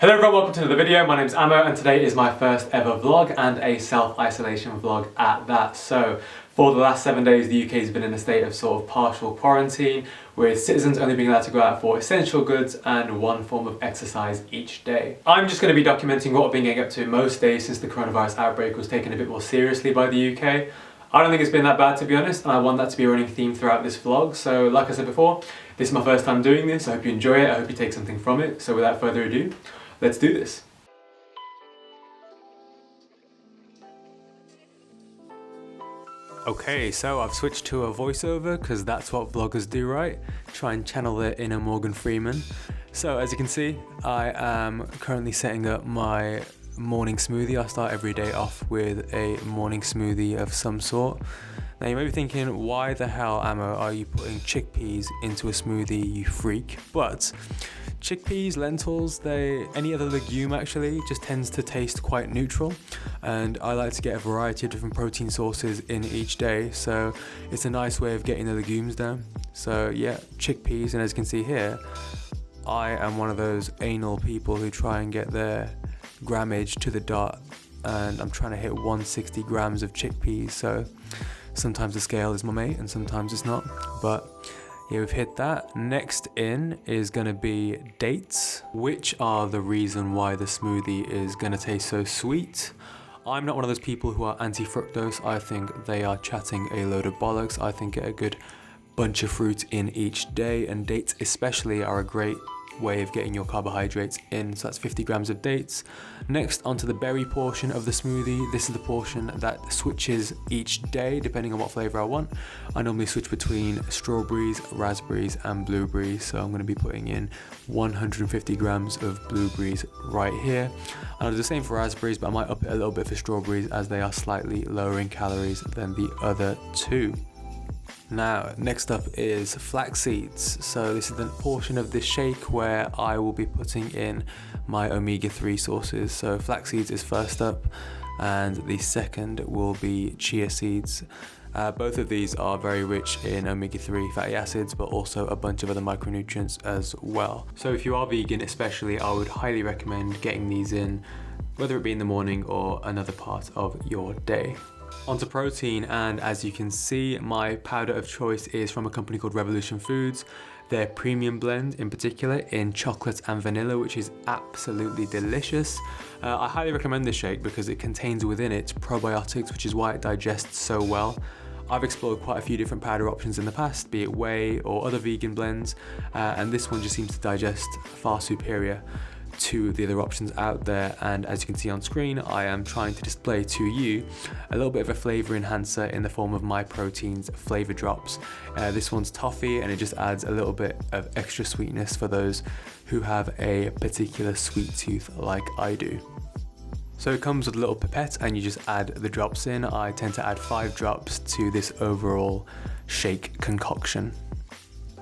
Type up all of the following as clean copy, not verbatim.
Hello everyone, welcome to another video. My name's Amo and today is my first ever vlog and a self-isolation vlog at that. So for the last 7 days the UK has been in a state of sort of partial quarantine with citizens only being allowed to go out for essential goods and one form of exercise each day. I'm just going to be documenting what I've been getting up to most days since the coronavirus outbreak was taken a bit more seriously by the UK. I don't think it's been that bad, to be honest, and I want that to be a running theme throughout this vlog. So like I said before, this is my first time doing this. I hope you enjoy it, I hope you take something from it. So without further ado, let's do this. Okay, so I've switched to a voiceover because that's what vloggers do, right? Try and channel their inner Morgan Freeman. So as you can see, I am currently setting up my morning smoothie. I start every day off with a morning smoothie of some sort. Now you may be thinking, why the hell, Amo, are you putting chickpeas into a smoothie, you freak? But chickpeas, lentils, any other legume actually just tends to taste quite neutral, and I like to get a variety of different protein sources in each day, so it's a nice way of getting the legumes down. So yeah, chickpeas, and as you can see here, I am one of those anal people who try and get their grammage to the dot, and I'm trying to hit 160 grams of chickpeas, so sometimes the scale is my mate and sometimes it's not, but yeah, we've hit that. Next in is gonna be dates, which are the reason why the smoothie is gonna taste so sweet. I'm not one of those people who are anti-fructose. I think they are chatting a load of bollocks. I think get a good bunch of fruit in each day, and dates especially are a great way of getting your carbohydrates in, so that's 50 grams of dates. Next, onto the berry portion of the smoothie. This is the portion that switches each day depending on what flavor I want. I normally switch between strawberries, raspberries and blueberries, so I'm going to be putting in 150 grams of blueberries right here. I'll do the same for raspberries, but I might up it a little bit for strawberries as they are slightly lower in calories than the other two. Now, next up is flax seeds. So this is the portion of this shake where I will be putting in my omega-3 sources. So flax seeds is first up, and the second will be chia seeds. Both of these are very rich in omega-3 fatty acids, but also a bunch of other micronutrients as well. So if you are vegan especially, I would highly recommend getting these in, whether it be in the morning or another part of your day. Onto protein, and as you can see, my powder of choice is from a company called Revolution Foods. Their premium blend in particular in chocolate and vanilla, which is absolutely delicious. I highly recommend this shake because it contains within it probiotics, which is why it digests so well. I've explored quite a few different powder options in the past, be it whey or other vegan blends, and this one just seems to digest far superior to the other options out there. And as you can see on screen, I am trying to display to you a little bit of a flavor enhancer in the form of My Protein's flavor drops. This one's toffee, and it just adds a little bit of extra sweetness for those who have a particular sweet tooth like I do. So it comes with a little pipette and you just add the drops in. I tend to add 5 drops to this overall shake concoction.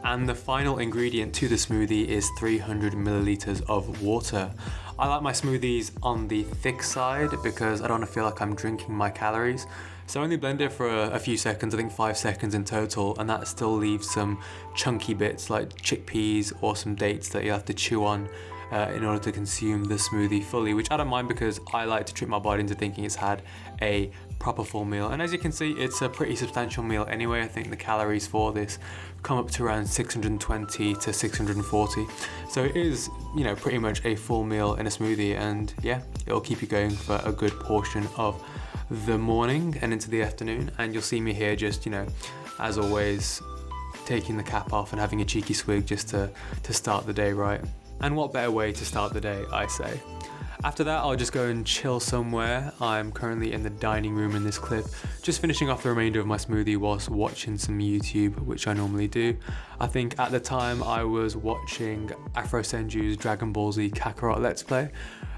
And the final ingredient to the smoothie is 300 milliliters of water. I like my smoothies on the thick side because I don't want to feel like I'm drinking my calories. So I only blend it for a few seconds, I think 5 seconds in total, and that still leaves some chunky bits like chickpeas or some dates that you have to chew on in order to consume the smoothie fully, which I don't mind because I like to trick my body into thinking it's had a proper full meal. And as you can see, it's a pretty substantial meal anyway. I think the calories for this come up to around 620 to 640. So it is, you know, pretty much a full meal in a smoothie, and yeah, it'll keep you going for a good portion of the morning and into the afternoon. And you'll see me here just, you know, as always, taking the cap off and having a cheeky swig just to start the day right. And what better way to start the day, I say. After that, I'll just go and chill somewhere. I'm currently in the dining room in this clip, just finishing off the remainder of my smoothie whilst watching some YouTube, which I normally do. I think at the time I was watching Afro Senju's Dragon Ball Z Kakarot Let's Play,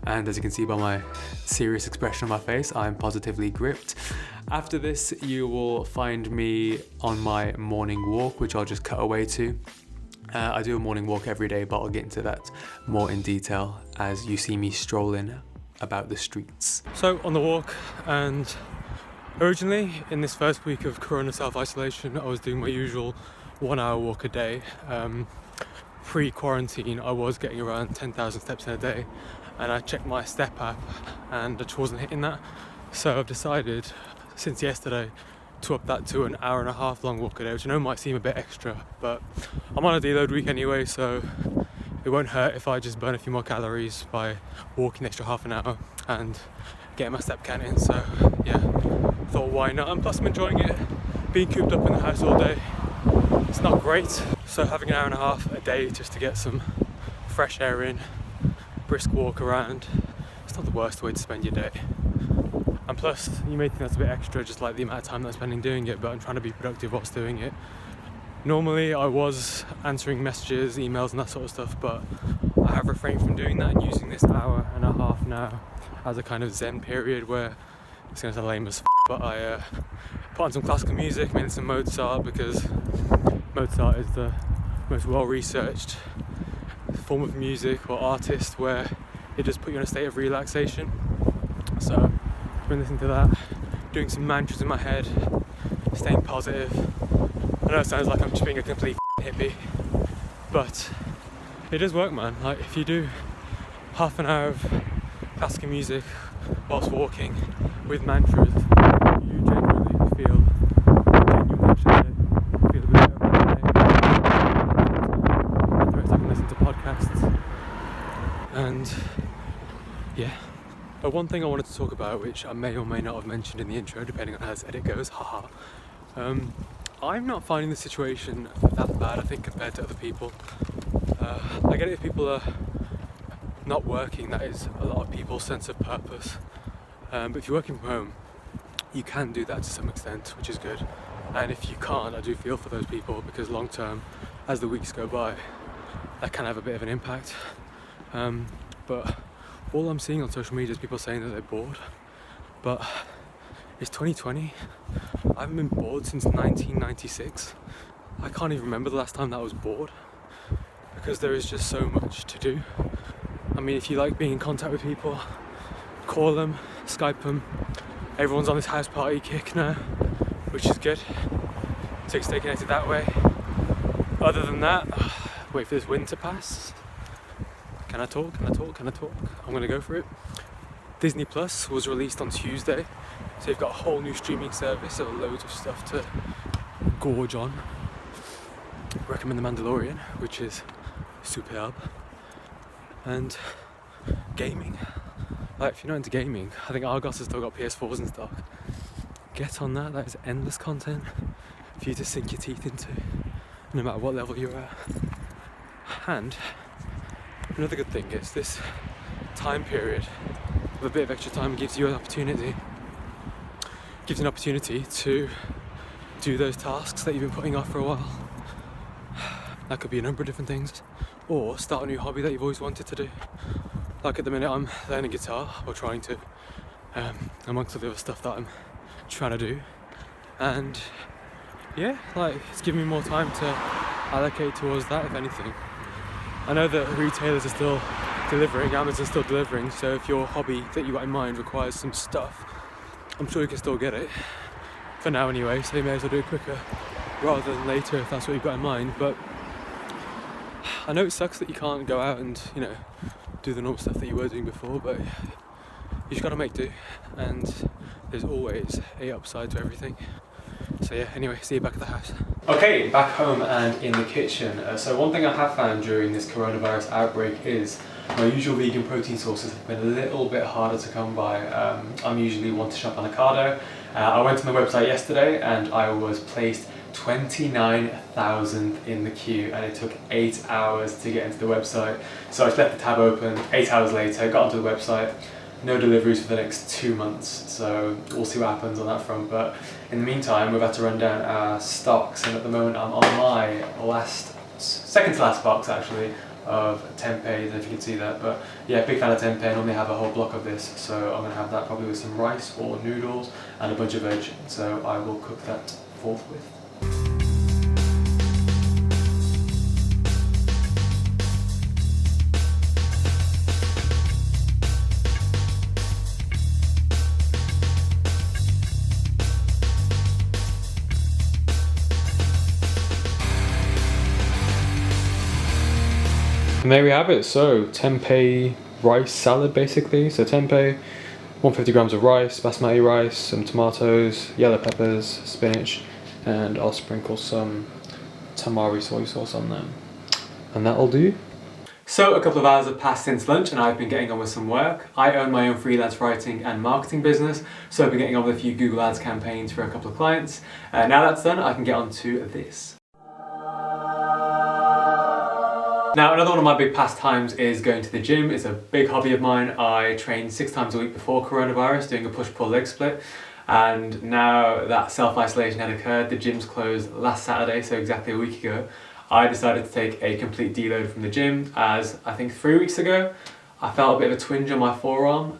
and as you can see by my serious expression on my face, I'm positively gripped. After this, you will find me on my morning walk, which I'll just cut away to. I do a morning walk every day, but I'll get into that more in detail as you see me strolling about the streets. So on the walk, and originally in this first week of Corona self-isolation, I was doing my usual 1 hour walk a day. Pre-quarantine, I was getting around 10,000 steps in a day, and I checked my step app and I just wasn't hitting that. So I've decided since yesterday to up that to an hour and a half long walk a day, which I know might seem a bit extra, but I'm on a deload week anyway, so it won't hurt if I just burn a few more calories by walking the extra half an hour and getting my step count in. So yeah, thought why not, and plus I'm enjoying it. Being cooped up in the house all day, it's not great, so having an hour and a half a day just to get some fresh air in, brisk walk around, it's not the worst way to spend your day. And plus, you may think that's a bit extra, just like the amount of time that I'm spending doing it, but I'm trying to be productive whilst doing it. Normally I was answering messages, emails and that sort of stuff, but I have refrained from doing that and using this hour and a half now as a kind of zen period where it's going to sound lame as f***, but I put on some classical music, mainly some Mozart, because Mozart is the most well-researched form of music or artist where it just put you in a state of relaxation. So I've been listening to that, doing some mantras in my head, staying positive. I know it sounds like I'm just being a complete hippie, but it does work, man. Like if you do half an hour of classical music whilst walking with mantras, you genuinely feel a bit better about the day. The rest I can listen to podcasts, and yeah. But one thing I wanted to talk about, which I may or may not have mentioned in the intro, depending on how this edit goes, haha. I'm not finding the situation that bad, I think, compared to other people. I get it if people are not working, that is a lot of people's sense of purpose. But if you're working from home, you can do that to some extent, which is good. And if you can't, I do feel for those people, because long term, as the weeks go by, that can have a bit of an impact. But all I'm seeing on social media is people saying that they're bored. But it's 2020. I haven't been bored since 1996. I can't even remember the last time that I was bored, because there is just so much to do. I mean, if you like being in contact with people, call them, Skype them. Everyone's on this house party kick now, which is good. So you can stay connected that way. Other than that, wait for this wind to pass. Can I talk? I'm gonna go for it. Disney Plus was released on Tuesday, so you've got a whole new streaming service, so loads of stuff to gorge on. Recommend The Mandalorian, which is superb. And gaming. Like, if you're not into gaming, I think Argos has still got PS4s in stock. Get on that, that is endless content for you to sink your teeth into, no matter what level you're at. And another good thing is this time period with a bit of extra time gives you an opportunity to do those tasks that you've been putting off for a while. That could be a number of different things, or start a new hobby that you've always wanted to do. Like at the minute I'm learning guitar, or trying to, amongst all the other stuff that I'm trying to do. And yeah, like it's giving me more time to allocate towards that, if anything. I know that retailers are still delivering, Amazon's still delivering, so if your hobby that you got in mind requires some stuff, I'm sure you can still get it. For now anyway, so you may as well do it quicker rather than later if that's what you've got in mind. But I know it sucks that you can't go out and, you know, do the normal stuff that you were doing before, but you just gotta make do, and there's always a upside to everything. So yeah, anyway, see you back at the house. Okay, back home and in the kitchen. So one thing I have found during this coronavirus outbreak is my usual vegan protein sources have been a little bit harder to come by. I'm usually one to shop on Ocado. I went to the website yesterday and I was placed 29,000 in the queue, and it took 8 hours to get into the website. So I just left the tab open, 8 hours later, got onto the website. No deliveries for the next 2 months, so we'll see what happens on that front. But in the meantime, we've had to run down our stocks, and at the moment I'm on my second to last box actually, of tempeh, if you can see that. But yeah, big fan of tempeh. I normally have a whole block of this, so I'm going to have that probably with some rice or noodles and a bunch of veg, so I will cook that forthwith. And there we have it. So tempeh rice salad basically. So tempeh, 150 grams of rice, basmati rice, some tomatoes, yellow peppers, spinach, and I'll sprinkle some tamari soy sauce on them. And that'll do. So a couple of hours have passed since lunch and I've been getting on with some work. I own my own freelance writing and marketing business, so I've been getting on with a few Google Ads campaigns for a couple of clients. Now that's done, I can get on to this. Now, another one of my big pastimes is going to the gym. It's a big hobby of mine. I trained 6 times a week before coronavirus, doing a push-pull leg split. And now that self-isolation had occurred, the gym's closed last Saturday, so exactly a week ago. I decided to take a complete deload from the gym, as I think 3 weeks ago, I felt a bit of a twinge on my forearm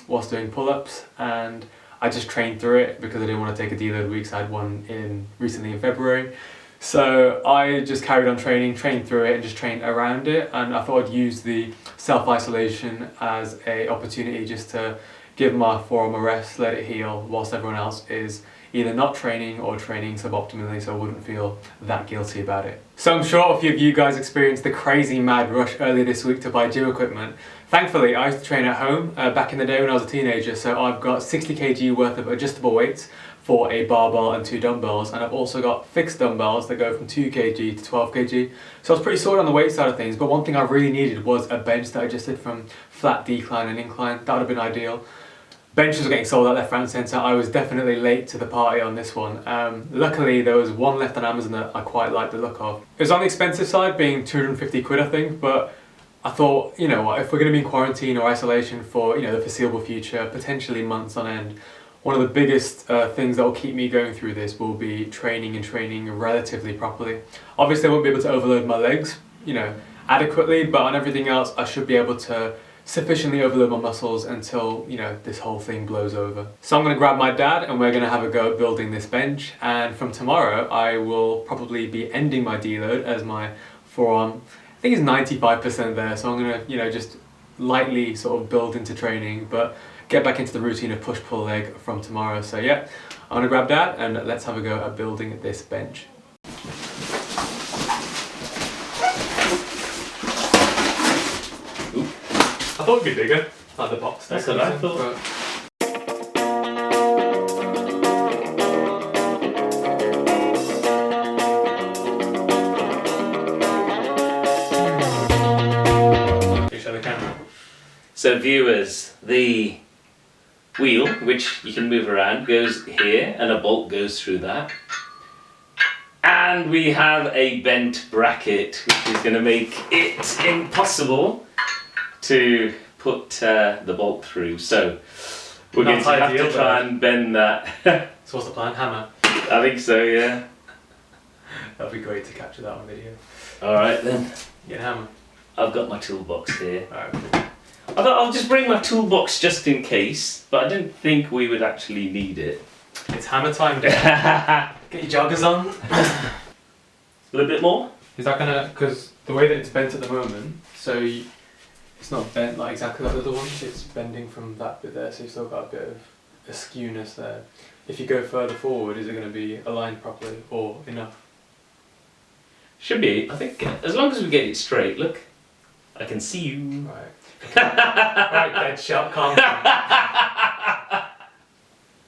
whilst doing pull-ups, and I just trained through it because I didn't want to take a deload week, so I had one recently in February. So I just carried on trained through it and just trained around it, and I thought I'd use the self-isolation as an opportunity just to give my forearm a rest, let it heal, whilst everyone else is either not training or training suboptimally, so I wouldn't feel that guilty about it. So I'm sure a few of you guys experienced the crazy mad rush earlier this week to buy gym equipment. Thankfully, I used to train at home back in the day when I was a teenager, so I've got 60 kg worth of adjustable weights for a barbell and 2 dumbbells, and I've also got fixed dumbbells that go from 2 kg to 12 kg. So I was pretty sorted on the weight side of things, but one thing I really needed was a bench that adjusted from flat, decline and incline. That would have been ideal. Benches were getting sold out left, right and centre. I was definitely late to the party on this one. Luckily there was one left on Amazon that I quite liked the look of. It was on the expensive side, being 250 quid I think, but I thought, you know what, if we're going to be in quarantine or isolation for the foreseeable future, potentially months on end, one of the biggest things that will keep me going through this will be training and training relatively properly. Obviously I won't be able to overload my legs, adequately, but on everything else I should be able to sufficiently overload my muscles until, this whole thing blows over. So I'm going to grab my dad and we're going to have a go at building this bench, and from tomorrow I will probably be ending my deload as my forearm, I think it's 95% there, so I'm going to, just lightly sort of build into training, but get back into the routine of push-pull leg from tomorrow. So yeah, I'm going to grab dad and let's have a go at building this bench. I thought it'd be bigger, like the box. That's what I thought. Can you show the camera? So viewers, the wheel, which you can move around, goes here and a bolt goes through that. And we have a bent bracket, which is going to make it impossible to put the bolt through, so we're going to have to try and bend that. So what's the plan? Hammer? I think so, yeah. That'd be great to capture that on video. Alright then. Get a hammer. I've got my toolbox here. Alright. I thought I'll just bring my toolbox just in case, but I didn't think we would actually need it. It's hammer time, dude. Get your joggers on. A little bit more? Is that gonna, because the way that it's bent at the moment, so it's not bent like exactly like the other ones, it's bending from that bit there, so you've still got a bit of a skewness there. If you go further forward, is it going to be aligned properly or enough? Should be, I think, as long as we get it straight. Look, I can see you. Right. Right, dead shot, calm down.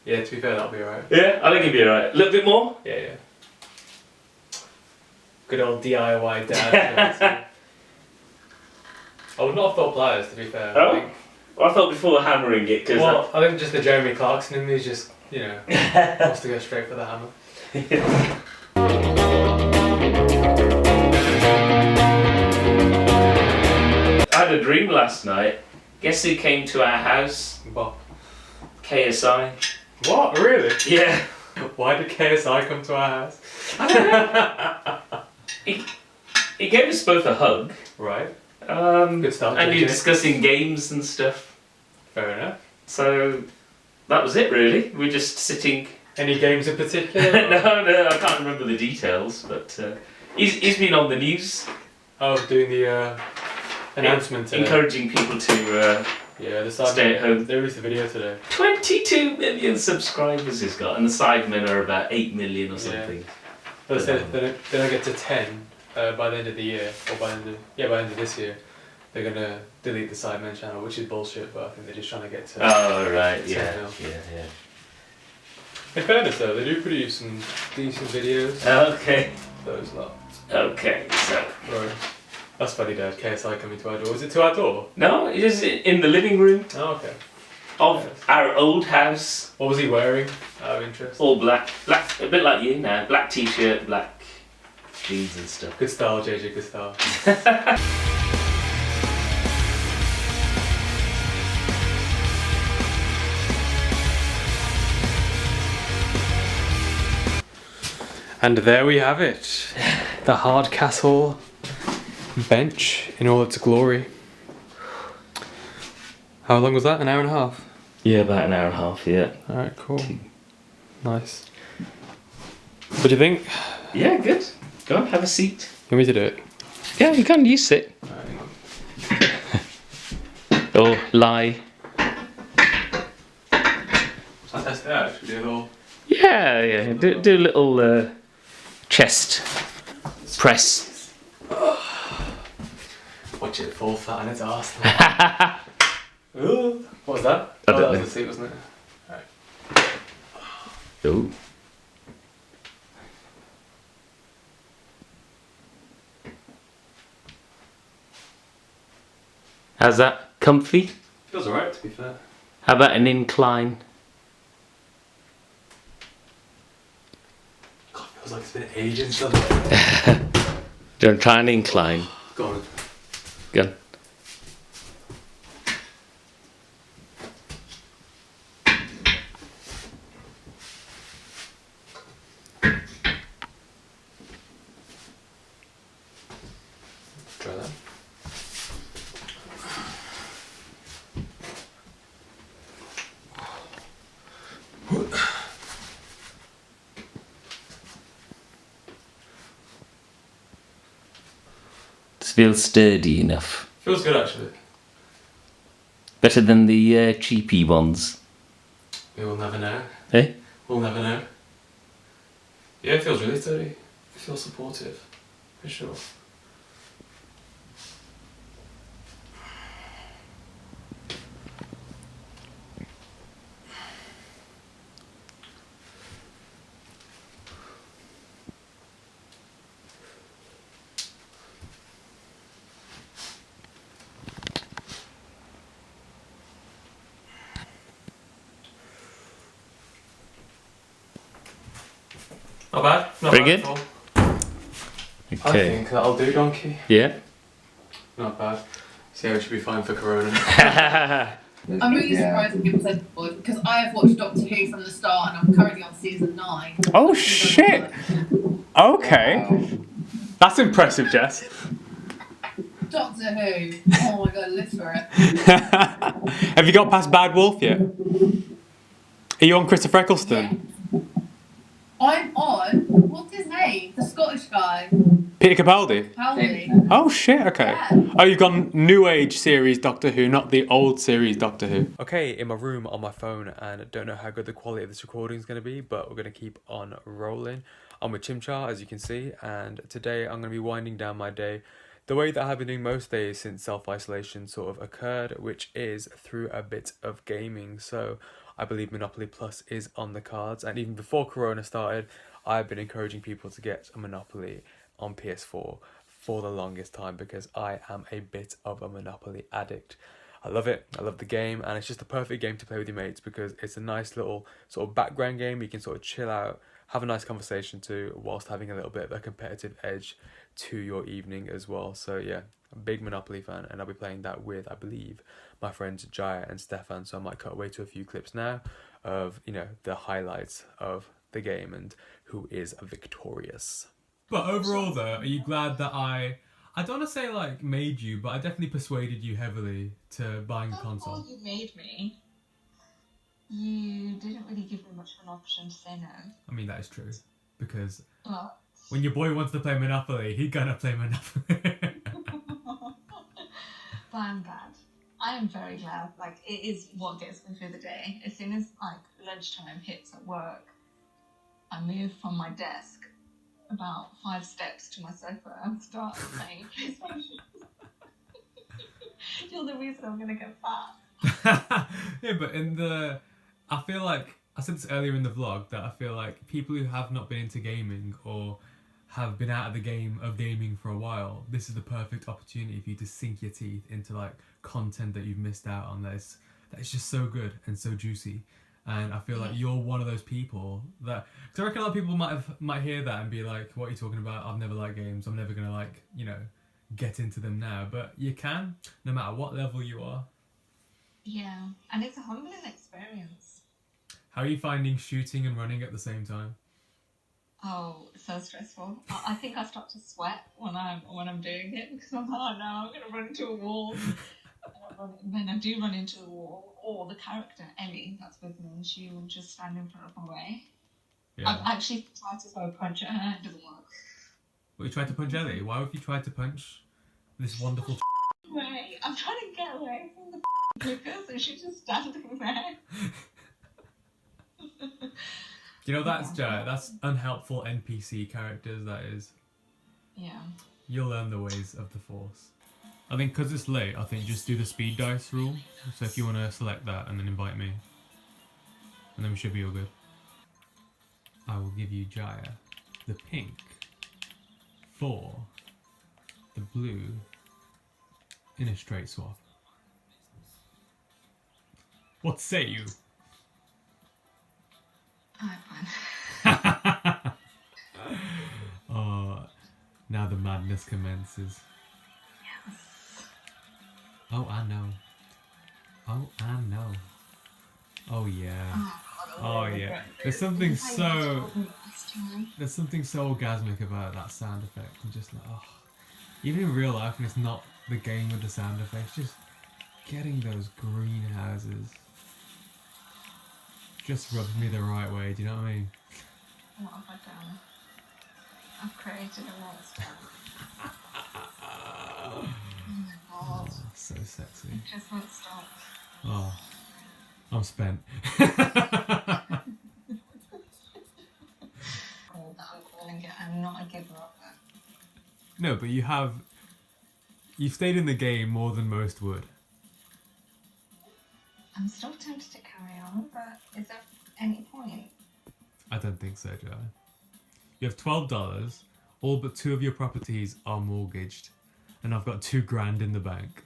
Yeah, to be fair, that'll be alright. Yeah, I think it'll be alright. A little bit more? Yeah, yeah. Good old DIY dad. I would not have thought pliers, to be fair. Oh? Well, I thought before hammering it, because... Well, I think just the Jeremy Clarkson in me is just, wants to go straight for the hammer. I had a dream last night. Guess who came to our house? Bob. KSI. What? Really? Yeah. Why did KSI come to our house? I don't know. He gave us both a hug. Right. Good start. And we were discussing games and stuff. Fair enough. So that was it really. We were just sitting. Any games in particular? No, I can't remember the details, but he's been on the news. Oh, doing the announcement. Encouraging people to stay at home. They released a video today. 22 million subscribers he's got, and the Sidemen are about 8 million or something. But they don't get to 10 by the end of the year, or by the end of this year. they're gonna delete the Sidemen channel, which is bullshit. But I think they're just trying to get to. Oh right, 10 yeah, mil. yeah. In fairness, though, they do produce some decent videos. Okay, Those lot. okay. So Right. That's funny, Dad. KSI coming to our door. Was it to our door? no, it is in the living room Oh, okay. of our old house. What was he wearing? Out of interest. All black, a bit like you now. Black t-shirt, black jeans and stuff. Good style, JJ. Good style. And there we have it. The Hardcastle bench in all its glory. How long was that? An hour and a half? Yeah, about an hour and a half. Yeah. Alright, cool. Nice. What do you think? Yeah, good. Go on, have a seat. You want me to do it? Yeah, you can. You sit. Or lie. I'll test it out. Should we do a little... Yeah. Do a little chest press. Watch it fall flat on its arse. Ooh, what was that? I don't that know. was the seat, wasn't it? Alright. Oh. How's that? Comfy? Feels alright, to be fair. How about an incline? God, feels like it's been ages since I've Don't try an incline. Go on. Go on. Try that. This feels sturdy enough. Feels good, actually. Better than the cheapy ones. We will never know. Eh? We'll never know. Yeah, it feels really sturdy. It feels supportive. For sure. Not bad. Not Very bad good. at all. I Okay. think that'll do, donkey. Yeah. Not bad. So yeah, we should be fine for Corona. I'm really surprised when people said boys because I have watched Doctor Who from the start and I'm currently on season 9. Oh shit! Okay. That's impressive, Jess. Doctor Who. Oh my god, live for it. Have you got past Bad Wolf yet? Are you on Christopher Eccleston? I'm on, what's his name? The Scottish guy. Peter Capaldi? Howley. Oh shit, okay. Yeah. Oh, you've gone New Age series Doctor Who, not the old series Doctor Who. Okay, in my room on my phone, and I don't know how good the quality of this recording is going to be, but we're going to keep on rolling. I'm with Chimchar, as you can see, and today I'm going to be winding down my day the way that I have been doing most days since self-isolation sort of occurred, which is through a bit of gaming. So I believe Monopoly Plus is on the cards, and even before Corona started, I've been encouraging people to get a Monopoly on PS4 for the longest time because I am a bit of a Monopoly addict. I love it, I love the game, and it's just the perfect game to play with your mates because it's a nice little sort of background game. You can sort of chill out, have a nice conversation too, whilst having a little bit of a competitive edge to your evening as well. So yeah, I'm a big Monopoly fan, and I'll be playing that with, I believe, my friends Jaya and Stefan. So I might cut away to a few clips now of, you know, the highlights of the game and who is victorious. But overall, though, are you glad that I don't want to say like made you, but I definitely persuaded you heavily to buying a console? Before you made me, you didn't really give me much of an option to say no. I mean, that is true. Because But when your boy wants to play Monopoly, he's gonna play Monopoly. But I'm glad. I am very glad. Like, it is what gets me through the day. As soon as like lunchtime hits at work, I move from my desk about 5 steps to my sofa and start playing PlayStation. You're the reason I'm gonna get fat. Yeah, but I feel like I said this earlier in the vlog that I feel like people who have not been into gaming or have been out of the game of gaming for a while, this is the perfect opportunity for you to sink your teeth into like content that you've missed out on. That's just so good and so juicy. And I feel like you're one of those people that, because I reckon a lot of people might hear that and be like, "What are you talking about? I've never liked games. I'm never gonna get into them now." But you can, no matter what level you are. Yeah, and it's a humbling experience. How are you finding shooting and running at the same time? Oh, it's so stressful. I think I start to sweat when I'm doing it because I'm like, oh no, I'm gonna run into a wall. And then I do run into the wall, or the character Ellie that's with me, she will just stand in front of my way. Yeah. I've actually tried to throw a punch at her, it doesn't work. Well, you tried to punch Ellie? Why would you try to punch this wonderful Right, I'm trying to get away from the clickers and she's just standing there. You know, that's unhelpful NPC characters, that is. Yeah. You'll learn the ways of the Force. I think because it's late, I think just do the speed dice rule. So if you want to select that and then invite me. And then we should be all good. I will give you Jaya the pink for the blue in a straight swap. What say you? Alright, fine. Oh, now the madness commences. Yes. Oh, I know. Oh, I know. Oh, yeah. Oh, yeah. There's something so orgasmic about that sound effect. I'm just like, oh. Even in real life, when it's not the game with the sound effects, just getting those greenhouses just rubs me the right way. Do you know what I mean? What have I done? I've created a monster. Oh my god. Oh, so sexy. It just won't stop. Oh, I'm spent. I'm calling it. I'm not a giver of it. No, but you've stayed in the game more than most would. I'm still tempted to carry on, but is there any point? I don't think so, Joe. You have $12. All but 2 of your properties are mortgaged, and I've got $2,000 in the bank.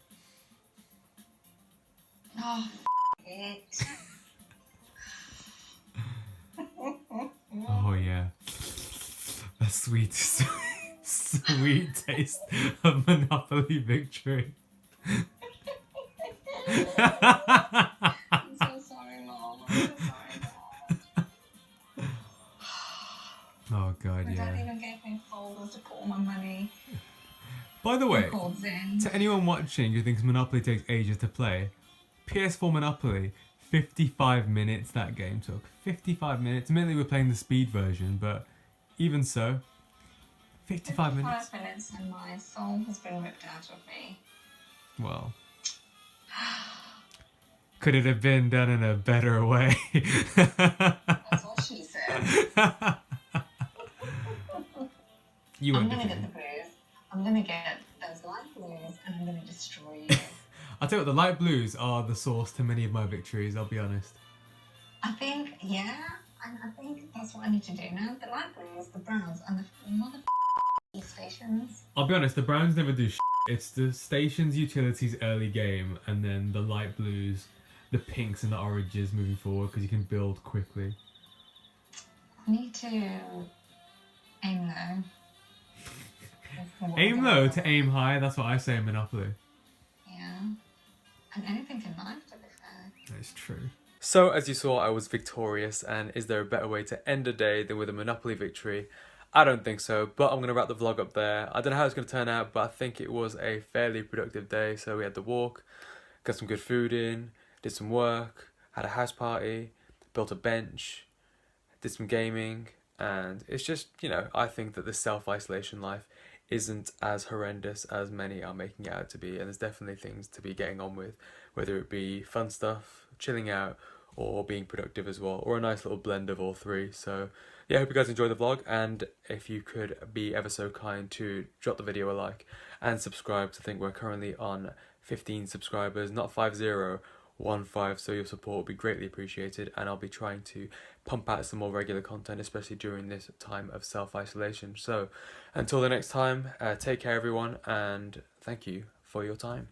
Oh, it. Oh yeah, a sweet, sweet taste of Monopoly victory. I'm so sorry, Mom. I'm so sorry, Dad. Oh god, My dad yeah. even gave me folders to put all my money. By the way, Records in. to anyone watching who thinks Monopoly takes ages to play, PS4 Monopoly, 55 minutes that game took. 55 minutes. Admittedly, we're playing the speed version, but even so, 55 minutes. 5 minutes and my soul has been ripped out of me. Well, could it have been done in a better way? That's what she said. You I'm won't gonna defeat get the me. blues. I'm gonna get those light blues and I'm gonna destroy you. I'll tell you what, the light blues are the source to many of my victories, I'll be honest. I think, yeah, I think that's what I need to do now. The light blues, the browns, and the mother stations. I'll be honest, the browns never do It's the stations, utilities, early game, and then the light blues, the pinks and the oranges moving forward, because you can build quickly. I need to aim low. Aim low to aim high, that's what I say in Monopoly. Yeah. And anything in life, to be fair. That's true. So as you saw, I was victorious, and is there a better way to end a day than with a Monopoly victory? I don't think so, but I'm going to wrap the vlog up there. I don't know how it's going to turn out, but I think it was a fairly productive day. So we had the walk, got some good food in, did some work, had a house party, built a bench, did some gaming, and it's just, you know, I think that the self-isolation life isn't as horrendous as many are making it out to be, and there's definitely things to be getting on with, whether it be fun stuff, chilling out, or being productive as well, or a nice little blend of all three. So yeah, I hope you guys enjoyed the vlog, and if you could be ever so kind to drop the video a like and subscribe, to think we're currently on 15 subscribers, not 50, 15, so your support will be greatly appreciated, and I'll be trying to pump out some more regular content, especially during this time of self-isolation. So until the next time, take care everyone, and thank you for your time.